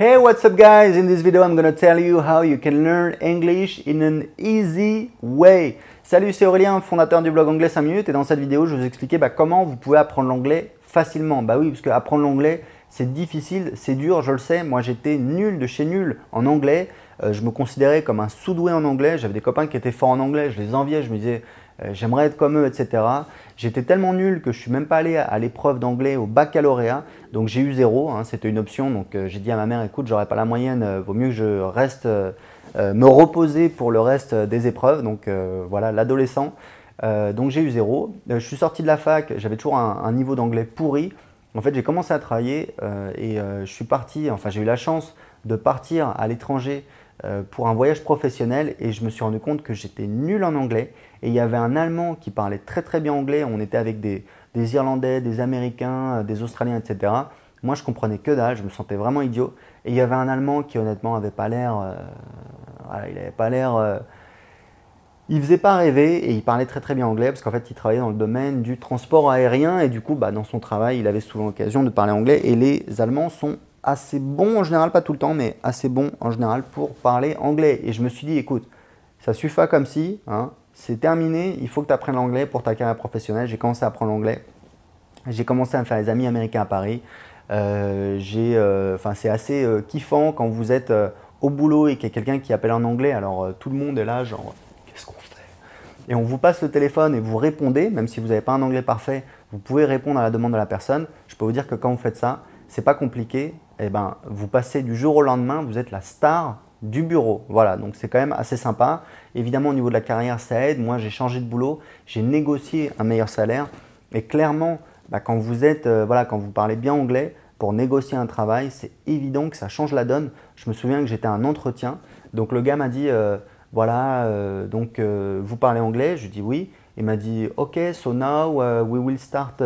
Hey, what's up guys? In this video, I'm gonna tell you how you can learn English in an easy way. Salut, c'est Aurélien, fondateur du blog Anglais 5 minutes et dans cette vidéo, je vais vous expliquer comment vous pouvez apprendre l'anglais facilement. Bah oui, parce que apprendre l'anglais, c'est difficile, c'est dur, je le sais. Moi, j'étais nul de chez nul en anglais. Je me considérais comme un sous-doué en anglais. J'avais des copains qui étaient forts en anglais, je les enviais, je me disais j'aimerais être comme eux, etc. J'étais tellement nul que je ne suis même pas allé à l'épreuve d'anglais au baccalauréat, donc j'ai eu 0, hein, c'était une option. Donc j'ai dit à ma mère, écoute, j'aurai pas la moyenne, vaut mieux que je reste me reposer pour le reste des épreuves. Donc voilà, l'adolescent. Donc j'ai eu 0. Je suis sorti de la fac, j'avais toujours un niveau d'anglais pourri. En fait, j'ai commencé à travailler et je suis parti, enfin j'ai eu la chance de partir à l'étranger pour un voyage professionnel et je me suis rendu compte que j'étais nul en anglais. Et il y avait un Allemand qui parlait très bien anglais. On était avec des Irlandais, des Américains, des Australiens, etc. Moi, je comprenais que dalle, je me sentais vraiment idiot. Et il y avait un Allemand qui honnêtement n'avait pas l'air, il avait pas l'air, il faisait pas rêver et il parlait très bien anglais parce qu'en fait, il travaillait dans le domaine du transport aérien et du coup, dans son travail, il avait souvent l'occasion de parler anglais. Et les Allemands sont assez bons en général, pas tout le temps, mais assez bons en général pour parler anglais. Et je me suis dit, écoute, ça suffit pas comme si, hein, c'est terminé, il faut que tu apprennes l'anglais pour ta carrière professionnelle. J'ai commencé à apprendre l'anglais. J'ai commencé à me faire des amis américains à Paris. C'est assez kiffant quand vous êtes au boulot et qu'il y a quelqu'un qui appelle en anglais. Alors tout le monde est là, genre, qu'est-ce qu'on fait? Et on vous passe le téléphone et vous répondez, même si vous n'avez pas un anglais parfait, vous pouvez répondre à la demande de la personne. Je peux vous dire que quand vous faites ça, c'est pas compliqué. Et vous passez du jour au lendemain, vous êtes la star du bureau. Voilà, donc c'est quand même assez sympa. Évidemment, au niveau de la carrière, ça aide. Moi, j'ai changé de boulot, j'ai négocié un meilleur salaire. Et clairement, quand vous êtes, quand vous parlez bien anglais, pour négocier un travail, c'est évident que ça change la donne. Je me souviens que j'étais à un entretien. Donc le gars m'a dit, vous parlez anglais? Je lui dis oui. Il m'a dit, ok, so now we will start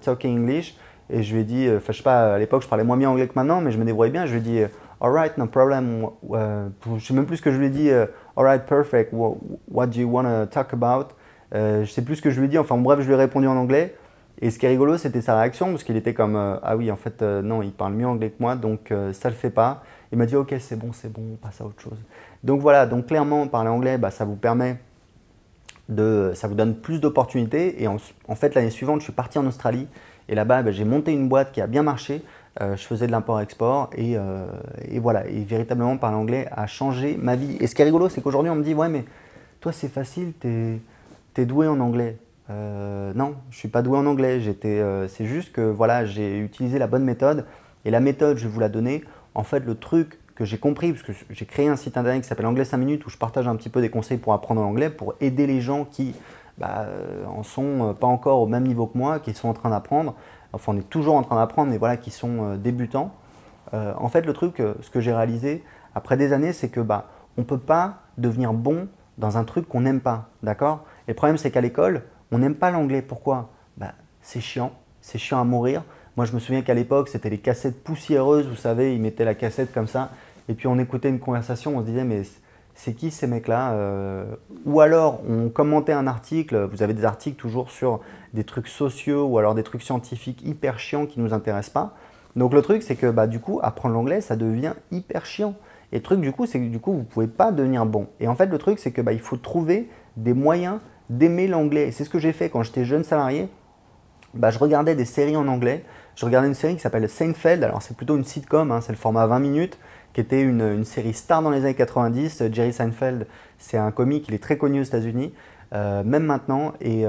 talking English. Et je lui ai dit, je sais pas, à l'époque, je parlais moins bien anglais que maintenant, mais je me débrouillais bien. Je lui ai dit, alright, no problem. Je sais même plus ce que je lui ai dit. Alright, perfect. What do you want to talk about? Je sais plus ce que je lui ai dit. Enfin, bref, je lui ai répondu en anglais. Et ce qui est rigolo, c'était sa réaction, parce qu'il était comme, ah oui, en fait, non, il parle mieux anglais que moi, donc ça le fait pas. Il m'a dit, ok, c'est bon, on passe à autre chose. Donc voilà, donc clairement, parler anglais, ça vous permet ça vous donne plus d'opportunités. Et en fait, l'année suivante, je suis parti en Australie. Et là-bas, j'ai monté une boîte qui a bien marché. Je faisais de l'import-export et voilà. Et véritablement, parler anglais a changé ma vie. Et ce qui est rigolo, c'est qu'aujourd'hui, on me dit, ouais, mais toi, c'est facile, t'es doué en anglais. Non, je ne suis pas doué en anglais. C'est juste que voilà, j'ai utilisé la bonne méthode. Et la méthode, je vais vous la donner. En fait, le truc que j'ai compris, parce que j'ai créé un site internet qui s'appelle Anglais 5 minutes où je partage un petit peu des conseils pour apprendre l'anglais, pour aider les gens qui en sont pas encore au même niveau que moi, qui sont en train d'apprendre. Enfin, on est toujours en train d'apprendre, mais voilà, qui sont débutants. En fait, le truc, ce que j'ai réalisé après des années, c'est que on ne peut pas devenir bon dans un truc qu'on n'aime pas, d'accord? Et le problème, c'est qu'à l'école, on n'aime pas l'anglais. Pourquoi? C'est chiant à mourir. Moi, je me souviens qu'à l'époque, c'était les cassettes poussiéreuses, vous savez, ils mettaient la cassette comme ça, et puis on écoutait une conversation, on se disait, mais c'est qui ces mecs-là? Ou alors, on commentait un article, vous avez des articles toujours sur des trucs sociaux ou alors des trucs scientifiques hyper chiants qui ne nous intéressent pas. Donc le truc, c'est que du coup, apprendre l'anglais, ça devient hyper chiant. Et le truc, du coup, c'est que du coup, vous ne pouvez pas devenir bon. Et en fait, le truc, c'est que il faut trouver des moyens d'aimer l'anglais. Et c'est ce que j'ai fait quand j'étais jeune salarié. Je regardais des séries en anglais. Je regardais une série qui s'appelle Seinfeld. Alors, c'est plutôt une sitcom, hein, c'est le format 20 minutes, qui était une série star dans les années 90. Jerry Seinfeld, c'est un comique, il est très connu aux États-Unis, même maintenant. Et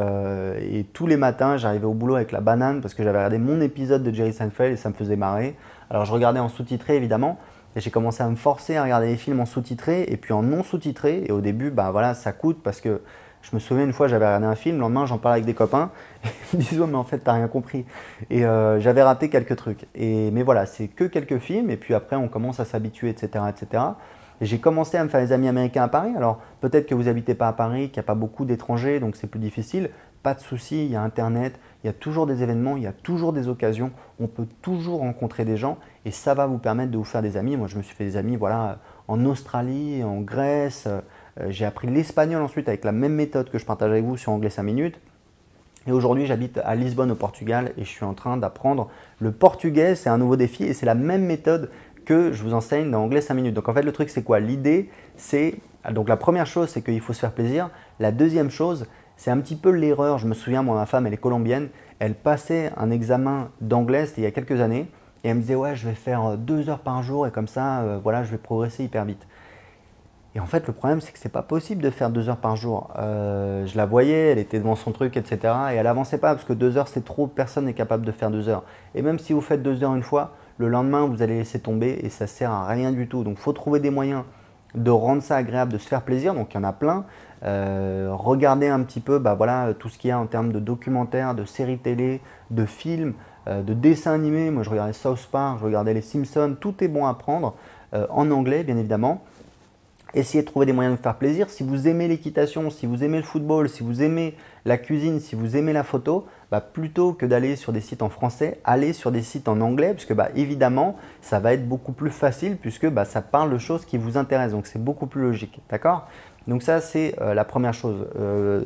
tous les matins, j'arrivais au boulot avec la banane parce que j'avais regardé mon épisode de Jerry Seinfeld et ça me faisait marrer. Alors, je regardais en sous-titré, évidemment. Et j'ai commencé à me forcer à regarder les films en sous-titré et puis en non sous-titré. Et au début, voilà, ça coûte parce que je me souviens une fois, j'avais regardé un film, le lendemain, j'en parlais avec des copains. Et ils me disaient, oh, mais en fait, t'as rien compris. Et j'avais raté quelques trucs. Mais voilà, c'est que quelques films. Et puis après, on commence à s'habituer, etc., etc. Et j'ai commencé à me faire des amis américains à Paris. Alors, peut-être que vous n'habitez pas à Paris, qu'il n'y a pas beaucoup d'étrangers, donc c'est plus difficile. Pas de souci, il y a Internet, il y a toujours des événements, il y a toujours des occasions. On peut toujours rencontrer des gens et ça va vous permettre de vous faire des amis. Moi, je me suis fait des amis voilà, en Australie, en Grèce. J'ai appris l'espagnol ensuite avec la même méthode que je partage avec vous sur Anglais 5 minutes. Et aujourd'hui, j'habite à Lisbonne au Portugal et je suis en train d'apprendre le portugais. C'est un nouveau défi et c'est la même méthode que je vous enseigne dans Anglais 5 minutes. Donc en fait, le truc, c'est quoi? L'idée, c'est… Donc la première chose, c'est qu'il faut se faire plaisir. La deuxième chose, c'est un petit peu l'erreur. Je me souviens, moi, ma femme, elle est colombienne. Elle passait un examen d'anglais, c'était il y a quelques années. Et elle me disait, ouais, je vais faire 2 heures par jour et comme ça, voilà, je vais progresser hyper vite. Et en fait, le problème, c'est que c'est pas possible de faire 2 heures par jour. Je la voyais, elle était devant son truc, etc. Et elle avançait pas parce que 2 heures, c'est trop. Personne n'est capable de faire 2 heures. Et même si vous faites 2 heures une fois, le lendemain, vous allez laisser tomber et ça sert à rien du tout. Donc, il faut trouver des moyens de rendre ça agréable, de se faire plaisir. Donc, il y en a plein. Regardez un petit peu bah, voilà, tout ce qu'il y a en termes de documentaires, de séries télé, de films, de dessins animés. Moi, je regardais South Park, je regardais les Simpsons. Tout est bon à prendre en anglais, bien évidemment. Essayez de trouver des moyens de vous faire plaisir. Si vous aimez l'équitation, si vous aimez le football, si vous aimez la cuisine, si vous aimez la photo, bah plutôt que d'aller sur des sites en français, allez sur des sites en anglais, puisque bah évidemment, ça va être beaucoup plus facile, puisque bah, ça parle de choses qui vous intéressent. Donc, c'est beaucoup plus logique. D'accord? Donc ça, c'est la première chose,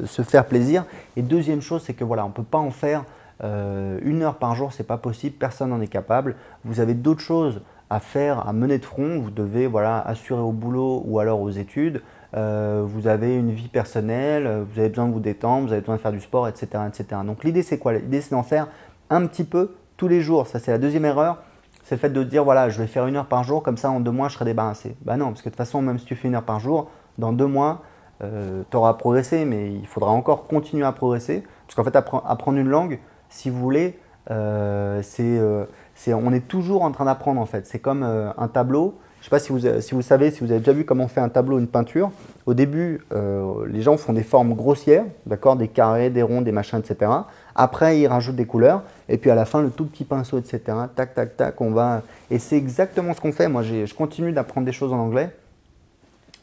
se faire plaisir. Et deuxième chose, c'est que voilà, on ne peut pas en faire 1 heure par jour, ce n'est pas possible, personne n'en est capable. Vous avez d'autres choses à faire, à mener de front. Vous devez voilà, assurer au boulot ou alors aux études. Vous avez une vie personnelle, vous avez besoin de vous détendre, vous avez besoin de faire du sport, etc. etc. Donc l'idée, c'est quoi? L'idée, c'est d'en faire un petit peu tous les jours. Ça, c'est la deuxième erreur. C'est le fait de dire, voilà, je vais faire 1 heure par jour, comme ça, en 2 mois, je serai débarrassé. Bah non, parce que de toute façon, même si tu fais 1 heure par jour, dans 2 mois, tu auras progressé, mais il faudra encore continuer à progresser. Parce qu'en fait, apprendre une langue, si vous voulez, on est toujours en train d'apprendre en fait. C'est comme un tableau. Je ne sais pas si vous savez, si vous avez déjà vu comment on fait un tableau, une peinture. Au début, les gens font des formes grossières, d'accord, des carrés, des ronds, des machins, etc. Après, ils rajoutent des couleurs. Et puis à la fin, le tout petit pinceau, etc. Tac, tac, tac, on va… Et c'est exactement ce qu'on fait. Moi, je continue d'apprendre des choses en anglais.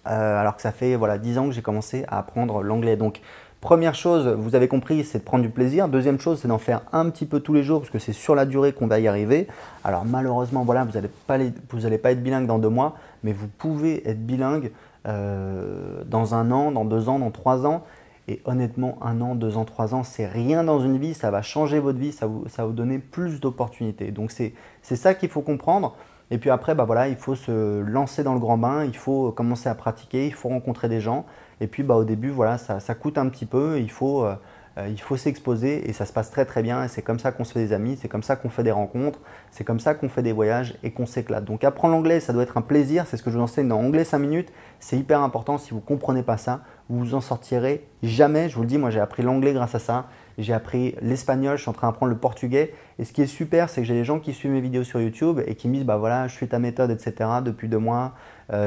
Alors que ça fait voilà, 10 ans que j'ai commencé à apprendre l'anglais. Donc, première chose, vous avez compris, c'est de prendre du plaisir. Deuxième chose, c'est d'en faire un petit peu tous les jours parce que c'est sur la durée qu'on va y arriver. Alors malheureusement, voilà, vous n'allez pas être bilingue dans 2 mois, mais vous pouvez être bilingue dans 1 an, dans 2 ans, dans 3 ans. Et honnêtement, 1 an, 2 ans, 3 ans, c'est rien dans une vie. Ça va changer votre vie, ça va vous donner plus d'opportunités. Donc c'est ça qu'il faut comprendre. Et puis après, bah voilà, il faut se lancer dans le grand bain, il faut commencer à pratiquer, il faut rencontrer des gens. Et puis bah, au début, voilà, ça coûte un petit peu, il faut s'exposer et ça se passe très très bien. Et c'est comme ça qu'on se fait des amis, c'est comme ça qu'on fait des rencontres, c'est comme ça qu'on fait des voyages et qu'on s'éclate. Donc apprendre l'anglais, ça doit être un plaisir, c'est ce que je vous enseigne dans Anglais 5 minutes. C'est hyper important, si vous ne comprenez pas ça, vous vous en sortirez jamais. Je vous le dis, moi j'ai appris l'anglais grâce à ça. J'ai appris l'espagnol, je suis en train d'apprendre le portugais. Et ce qui est super, c'est que j'ai des gens qui suivent mes vidéos sur YouTube et qui me disent, bah voilà, je suis ta méthode, etc. depuis 2 mois.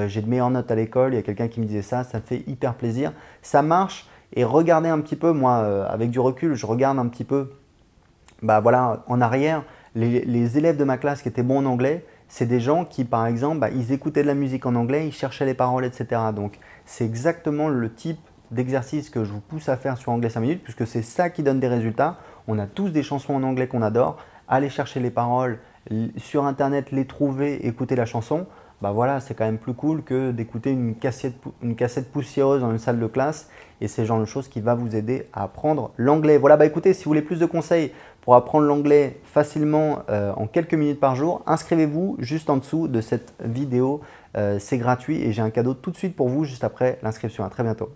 J'ai de meilleures notes à l'école. Il y a quelqu'un qui me disait ça me fait hyper plaisir. Ça marche. Et regardez un petit peu, moi, avec du recul, je regarde un petit peu, bah voilà, en arrière, les élèves de ma classe qui étaient bons en anglais, c'est des gens qui, par exemple, bah, ils écoutaient de la musique en anglais, ils cherchaient les paroles, etc. Donc, c'est exactement le type d'exercice que je vous pousse à faire sur Anglais 5 minutes, puisque c'est ça qui donne des résultats. On a tous des chansons en anglais qu'on adore. Allez chercher les paroles sur Internet, les trouver, écouter la chanson. Bah voilà, c'est quand même plus cool que d'écouter une cassette poussiéreuse dans une salle de classe. Et c'est le genre de choses qui va vous aider à apprendre l'anglais. Voilà, bah écoutez, si vous voulez plus de conseils pour apprendre l'anglais facilement en quelques minutes par jour, inscrivez-vous juste en dessous de cette vidéo. C'est gratuit et j'ai un cadeau tout de suite pour vous juste après l'inscription. À très bientôt.